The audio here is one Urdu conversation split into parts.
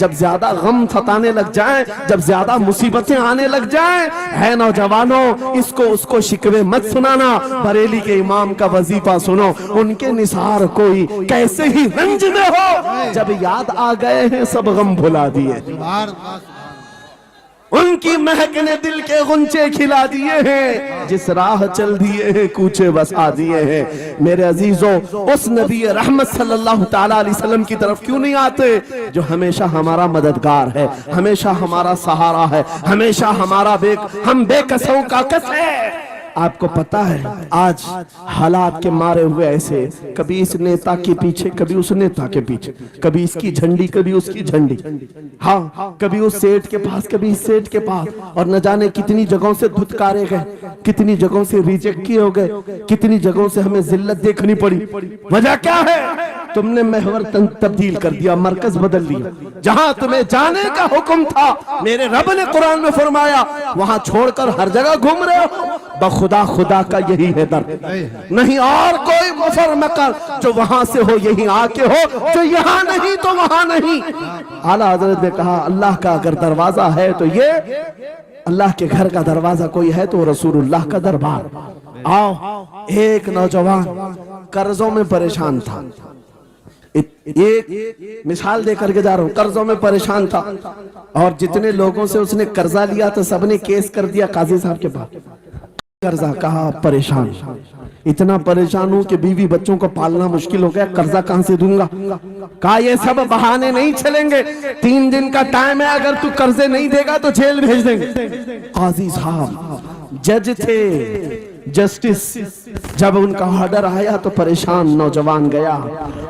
جب زیادہ غم ستانے لگ جائیں، جب زیادہ مصیبتیں آنے لگ جائیں، ہے نوجوانوں اس کو شکوے مت سنانا، بریلی کے امام کا وظیفہ سنو، ان کے نثار کوئی کیسے ہی رنج میں ہو، جب یاد آ گئے ہیں سب غم بھلا دیے، سبحان اللہ ان کی مہک نے دل کے غنچے کھلا دیے ہیں، جس راہ چل دیے ہیں کوچے بسا دیے ہیں۔ میرے عزیزوں، اس نبی رحمت صلی اللہ تعالیٰ علیہ وسلم کی طرف کیوں نہیں آتے جو ہمیشہ ہمارا مددگار ہے، ہمیشہ ہمارا سہارا ہے، ہمیشہ ہم بے کسوں کا کس ہے۔ آپ کو پتا ہے آج حالات کے مارے ہوئے ایسے، کبھی اس نیتا کے پیچھے، کبھی اس نیتا کے پیچھے، کبھی اس کی جھنڈی کبھی اس کی جھنڈی، ہاں کبھی اس سیٹ کے پاس کبھی اس سیٹ کے پاس، اور نہ جانے کتنی جگہوں سے دھتکارے گئے، کتنی جگہوں سے ریجیکٹ کیے ہو گئے، کتنی جگہوں سے ہمیں ذلت دیکھنی پڑی۔ وجہ کیا ہے؟ تم نے محور تبدیل کر دیا، مرکز بدل لیا، جہاں تمہیں جانے کا حکم تھا میرے رب نے قرآن میں فرمایا وہاں چھوڑ کر ہر جگہ گھوم رہے ہو۔ بخدا خدا کا یہی ہے در، نہیں اور کوئی مفر مکر، جو وہاں سے ہو یہی آ کے ہو، جو یہاں نہیں تو وہاں نہیں۔ اعلیٰ حضرت نے کہا اللہ کا اگر دروازہ ہے تو یہ، اللہ کے گھر کا دروازہ کوئی ہے تو رسول اللہ کا دربار۔ آؤ، ایک نوجوان قرضوں میں پریشان تھا، ایک مثال دے کر کے جا رہا ہوں، قرضوں میں پریشان تھا، اور جتنے لوگوں سے اس نے قرضہ لیا تو سب نے کیس کر دیا قاضی صاحب کے پاس۔ قرضہ کہا پریشان، اتنا پریشان ہوں کہ بیوی بچوں کو پالنا مشکل ہو گیا، قرضہ کہاں سے دوں گا؟ کہا یہ سب بہانے نہیں چلیں گے، 3 دن کا ٹائم ہے، اگر تو قرضے نہیں دے گا تو جیل بھیج دیں گے۔ قاضی صاحب جج تھے، جسٹس، جب ان کا آرڈر آیا تو پریشان نوجوان گیا،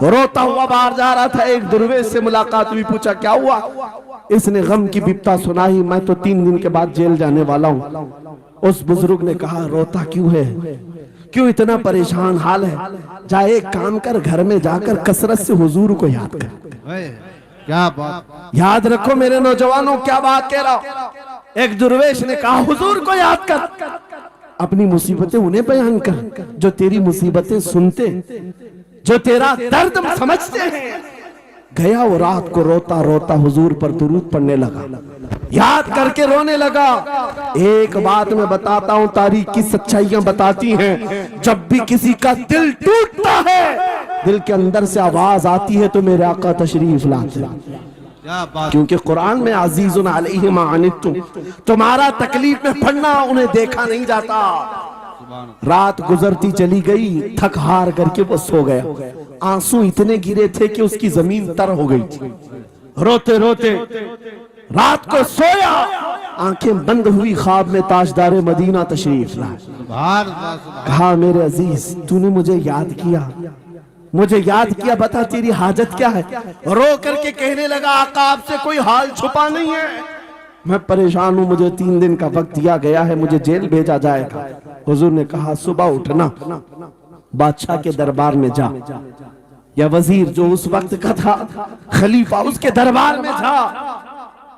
روتا ہوا باہر جا رہا تھا، ایک درویش سے ملاقات ہوئی، پوچھا کیا ہوا؟ اس نے غم کی بپتا سنائی، میں تو 3 دن کے بعد جیل جانے والا ہوں۔ اس بزرگ نے کہا روتا کیوں ہے، کیوں اتنا پریشان حال ہے؟ جا ایک کام کر، گھر میں جا کر کثرت سے حضور کو یاد کر۔ کیا بات، یاد رکھو میرے نوجوانوں، کیا بات کہہ رہا ہوں۔ ایک درویش نے کہا حضور کو یاد کر، اپنی مصیبتیں انہیں بیان کر جو تیری مصیبتیں سنتے، جو تیرا درد سمجھتے ہیں۔ گیا وہ رات کو روتا روتا حضور پر درود پڑھنے لگا، یاد کر کے رونے لگا۔ ایک بات میں بتاتا ہوں، تاریخ کی سچائیاں بتاتی ہیں، جب بھی کسی کا دل ٹوٹتا ہے، دل کے اندر سے آواز آتی ہے تو میرے آقا تشریف لاتے ہیں، کیونکہ قرآن میں عزیز علیہ ما عنتم، تمہارا تکلیف میں پڑھنا انہیں دیکھا نہیں جاتا۔ رات گزرتی چلی گئی، تھک ہار کر کے وہ سو گیا، آنسو اتنے گرے تھے کہ اس کی زمین تر ہو گئی تھی، روتے روتے رات کو سویا، آنکھیں بند ہوئی، خواب میں تاجدار مدینہ تشریف لائے، کہا میرے عزیز تو نے مجھے یاد کیا، مجھے یاد کیا، بتا تیری حاجت کیا ہے؟ رو کر کے کہنے لگا آقا آپ سے کوئی حال چھپا نہیں ہے، میں پریشان ہوں، مجھے 3 دن کا وقت دیا گیا ہے، مجھے جیل بھیجا جائے گا۔ حضور نے کہا صبح اٹھنا، بادشاہ کے دربار میں جا، یا وزیر جو اس وقت کا تھا خلیفہ، اس کے دربار میں جا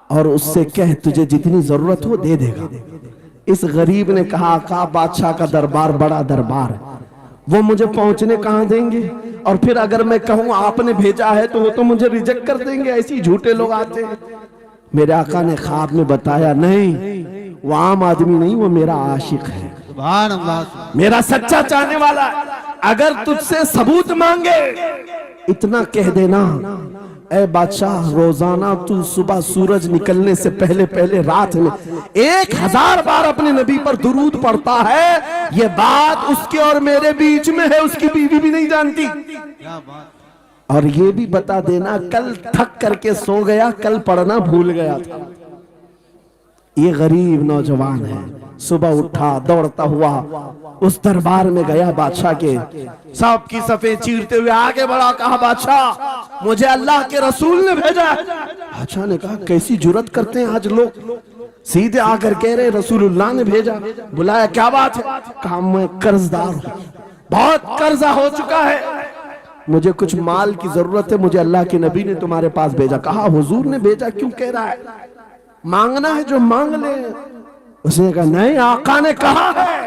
اور اس سے کہہ تجھے جتنی ضرورت ہو دے دے گا۔ اس غریب نے کہا آقا بادشاہ کا دربار بڑا دربار ہے، وہ مجھے پہنچنے کہاں دیں گے، اور پھر اگر میں کہوں آپ نے بھیجا ہے تو وہ تو مجھے ریجیکٹ کر دیں گے، ایسی جھوٹے لوگ آتے ہیں۔ میرے آقا نے خواب میں بتایا نہیں، وہ عام آدمی نہیں، وہ میرا عاشق ہے، سبحان اللہ، میرا سچا چاہنے والا ہے، اگر تجھ سے ثبوت مانگے اتنا کہہ دینا اے بادشاہ روزانہ تو صبح سورج نکلنے سے پہلے پہلے رات میں 1000 بار اپنے نبی پر درود پڑھتا ہے، یہ بات اس کے اور میرے بیچ میں ہے، اس کی بیوی بھی نہیں جانتی۔ اور یہ بھی بتا دینا کل تھک کر کے سو گیا، کل پڑھنا بھول گیا تھا۔ یہ غریب نوجوان ہے، صبح اٹھا دوڑتا ہوا اس دربار میں گیا بادشاہ کے، سب کی صفیں چیرتے ہوئے آگے بڑھا، کہا بادشاہ مجھے اللہ کے رسول نے بھیجا ہے۔ بادشاہ نے کہا کیسی جرات کرتے ہیں آج لوگ، سیدھے آ کر کہہ رہے رسول اللہ نے بھیجا، بلایا کیا بات ہے؟ کہا میں قرض دار ہوں، بہت قرضہ ہو چکا ہے، مجھے کچھ مال کی ضرورت ہے، مجھے اللہ کے نبی نے تمہارے پاس بھیجا۔ کہا حضور نے بھیجا، کیوں کہہ رہا ہے؟ مانگنا ہے جو مانگ لے۔ اس نے کہا نہیں آقا نے کہا ہے۔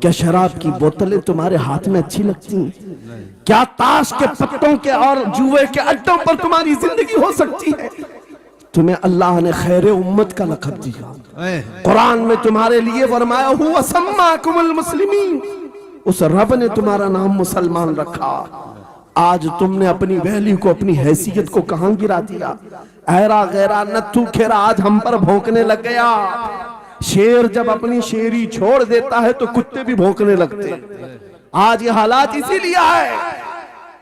کیا شراب کی بوتلیں تمہارے ہاتھ میں اچھی لگتی ہیں؟ کیا تاش کے پتوں کے اور جوئے کے اڈوں پر تمہاری زندگی ہو سکتی ہے؟ تمہیں اللہ نے خیر امت کا لقب دیا، قرآن میں تمہارے لیے فرمایا ہوا سماکم المسلمین، اس رب نے تمہارا نام مسلمان رکھا۔ آج تم نے اپنی ویلیو کو، اپنی حیثیت کو کہاں گرا دیا؟ ایرا غیرہ نتھو کھیرا آج ہم پر بھونکنے لگ گیا۔ شیر جب اپنی شیری چھوڑ دیتا ہے تو کتے بھی بھونکنے لگتے ہیں۔ آج یہ حالات اسی لیے ہے،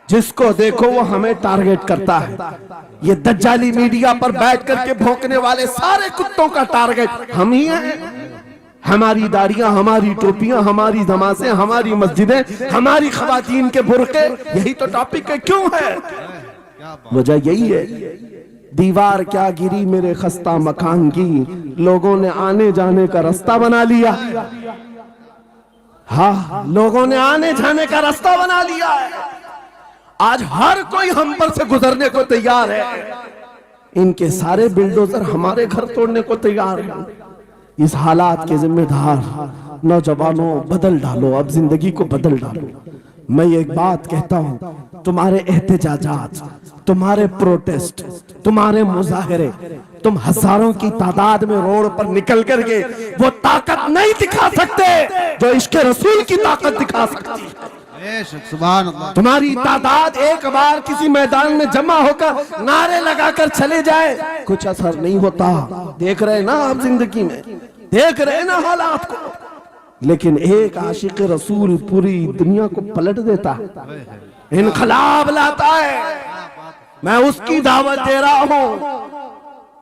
جس کو دیکھو وہ ہمیں ٹارگٹ کرتا ہے۔ یہ دجالی میڈیا پر بیٹھ کر کے بھونکنے والے سارے کتوں کا ٹارگٹ ہم ہی ہیں۔ ہماری داڑیاں، ہماری ٹوپیاں، ہماری نمازیں، ہماری مسجدیں، ہماری خواتین کے برقعے، یہی تو ٹاپک ہے۔ کیوں ہے؟ وجہ یہی ہے، دیوار کیا گری میرے خستہ مکان کی، لوگوں نے آنے جانے کا رستہ بنا لیا۔ ہاں، لوگوں نے آنے جانے کا رستہ بنا لیا ہے۔ آج ہر کوئی ہم پر سے گزرنے کو تیار ہے۔ ان کے سارے بلڈوزر ہمارے گھر توڑنے کو تیار ہیں۔ اس حالات کے ذمہ دار نوجوانوں بدل ڈالو، اب زندگی کو بدل ڈالو۔ میں ایک بات کہتا ہوں، تمہارے احتجاجات، تمہارے پروٹیسٹ، تمہارے مظاہرے، تم ہزاروں کی تعداد میں روڈ پر نکل کر کے وہ طاقت نہیں دکھا سکتے جو عشق رسول کی طاقت دکھا سکتی ہے۔ سبحان اللہ۔ تمہاری تعداد ایک بار کسی میدان میں جمع ہو کر نعرے لگا کر چلے جائے، کچھ اثر نہیں ہوتا۔ دیکھ رہے نا آپ زندگی میں، دیکھ رہے نا حالات کو۔ لیکن ایک عاشق رسول پوری دنیا کو پلٹ دیتا ہے، انقلاب لاتا ہے۔ میں اس کی دعوت دے رہا ہوں۔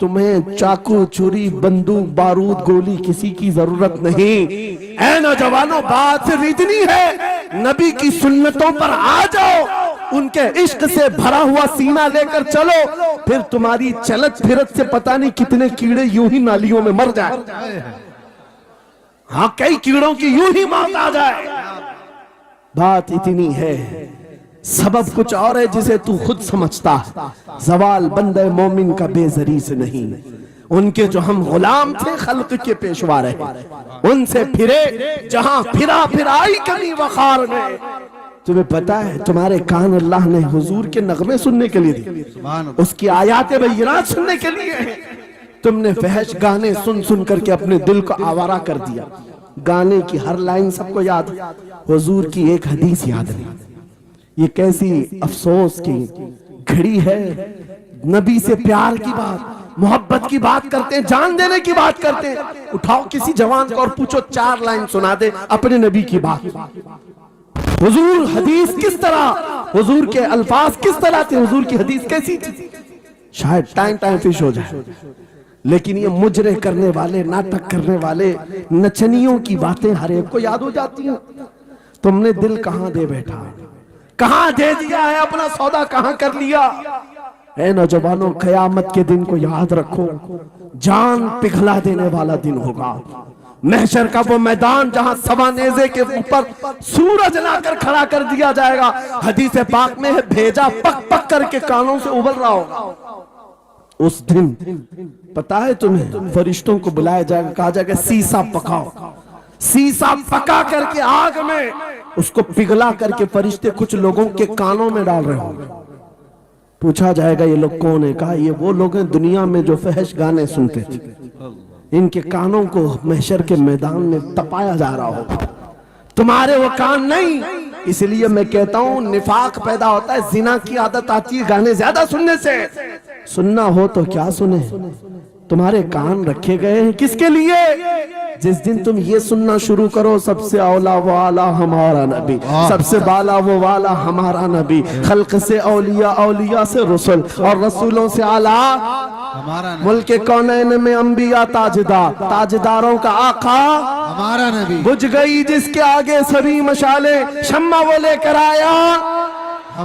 تمہیں چاقو، چھری، بندوق، بارود، گولی کسی کی ضرورت نہیں۔ اے نوجوانوں، بات صرف اتنی ہے، نبی کی سنتوں پر آ جاؤ، ان کے عشق سے بھرا ہوا سینہ لے کر چلو، پھر تمہاری چلت پھرت سے پتہ نہیں کتنے کیڑے یوں ہی نالیوں میں مر جائیں۔ ہاں، کئی کیڑوں کی یوں ہی موت آ جائے۔ بات اتنی ہے، سبب کچھ اور ہے جسے تو خود سمجھتا ہے۔ زوال بندہ مومن کا بے زری سے نہیں، ان کے جو ہم غلام تھے خلق کے پیشوا رہے، ان سے پھرے جہاں پھرا پھرائی کمی وقار میں۔ تمہیں پتا ہے تمہارے کان اللہ نے حضور کے نغمے سننے کے لیے دی، اس کی آیات بینات سننے کے لیے ہیں۔ تم نے فحش گانے سن سن کر کے اپنے دل کو آوارہ کر دیا۔ گانے کی ہر لائن سب کو یاد، حضور کی ایک حدیث یاد نہیں۔ یہ کیسی افسوس کی گھڑی ہے، نبی سے پیار کی بات، محبت کی بات کرتے ہیں، جان دینے کی بات کرتے ہیں۔ اٹھاؤ کسی جوان کو اور پوچھو 4 لائن سنا دے اپنے نبی کی بات۔ حضور حدیث کس طرح، حضور کے الفاظ کس طرح تھے، حضور کی حدیث کیسی تھی؟ شاید ٹائم فش ہو جائے۔ لیکن یہ مجرے کرنے والے، ناٹک کرنے والے، نچنیوں کی باتیں ہر ایک کو یاد ہو جاتی ہیں۔ تم نے دل کہاں دے بیٹھا، کہاں دے دیا ہے، اپنا سودا کہاں کر لیا؟ اے نوجوانوں، قیامت کے دن کو یاد رکھو، جان پگھلا دینے والا دن ہوگا۔ محشر کا وہ میدان جہاں سوا نیزے کے اوپر سورج لا کر کھڑا کر دیا جائے گا۔ حدیث پاک میں ہے بھیجا پک پک کر کے کانوں سے ابل رہا ہوگا۔ اس دن پتا ہے تمہیں، فرشتوں کو بلایا جائے گا، کہا جائے گا سیسا پکاؤ، سیسا پکا کر کے آگ میں اس کو پگھلا کر کے فرشتے کچھ لوگوں کے کانوں میں ڈال رہے ہوں گے۔ پوچھا جائے گا یہ لوگ کون ہیں؟ کہا یہ وہ لوگ ہیں دنیا میں جو فحش گانے سنتے تھے، ان کے کانوں کو محشر کے میدان میں تپایا جا رہا ہوگا، تمہارے وہ کان نہیں۔ اس لیے میں کہتا ہوں نفاق پیدا ہوتا ہے، زنا کی عادت آتی ہے گانے زیادہ سننے سے۔ سننا ہو تو کیا سنیں، تمہارے کان رکھے گئے ہیں کس کے لیے؟ جس دن تم یہ سننا شروع کرو سب سے اولا و اعلیٰ ہمارا نبی، سب سے بالا و والا ہمارا نبی، خلق سے اولیاء، اولیاء سے رسول، اور رسولوں سے اعلیٰ ہمارا نبی، ملک کونین میں انبیاء تاجدار، تاجداروں کا آقا ہمارا نبی، بجھ گئی جس کے آگے سبھی مشالے، شمع وہ لے کر آیا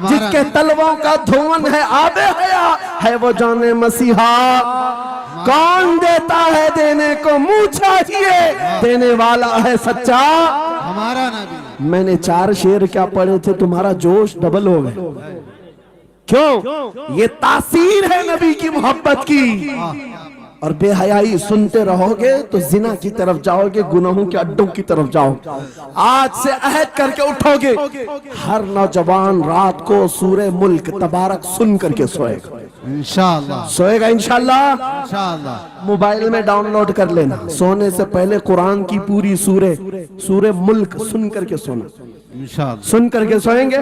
جس کے تلووں کا دھون ہے آب حیا، ہے وہ جان مسیحا۔ کون دیتا ہے دینے کو منہ چاہیے، دینے والا ہے سچا ہمارا نبی۔ میں نے 4 شعر کیا پڑھے تھے، تمہارا جوش ڈبل ہو گئے۔ کیوں؟ یہ تاثیر ہے نبی کی محبت کی۔ اور بے حیائی سنتے رہو گے تو زنا کی طرف جاؤ گے, گناہوں کے اڈوں کی طرف جاؤ گے. آج سے عہد کر کے اٹھو گے, ہر نوجوان رات کو سورہ ملک تبارک سن کر کے سوئے گا, انشاءاللہ سوئے گا انشاءاللہ. انشاءاللہ. موبائل میں ڈاؤن لوڈ کر لینا, سونے سے پہلے قرآن کی پوری سورہ ملک سن کر کے سونا. انشاءاللہ. سن کر کے سوئیں گے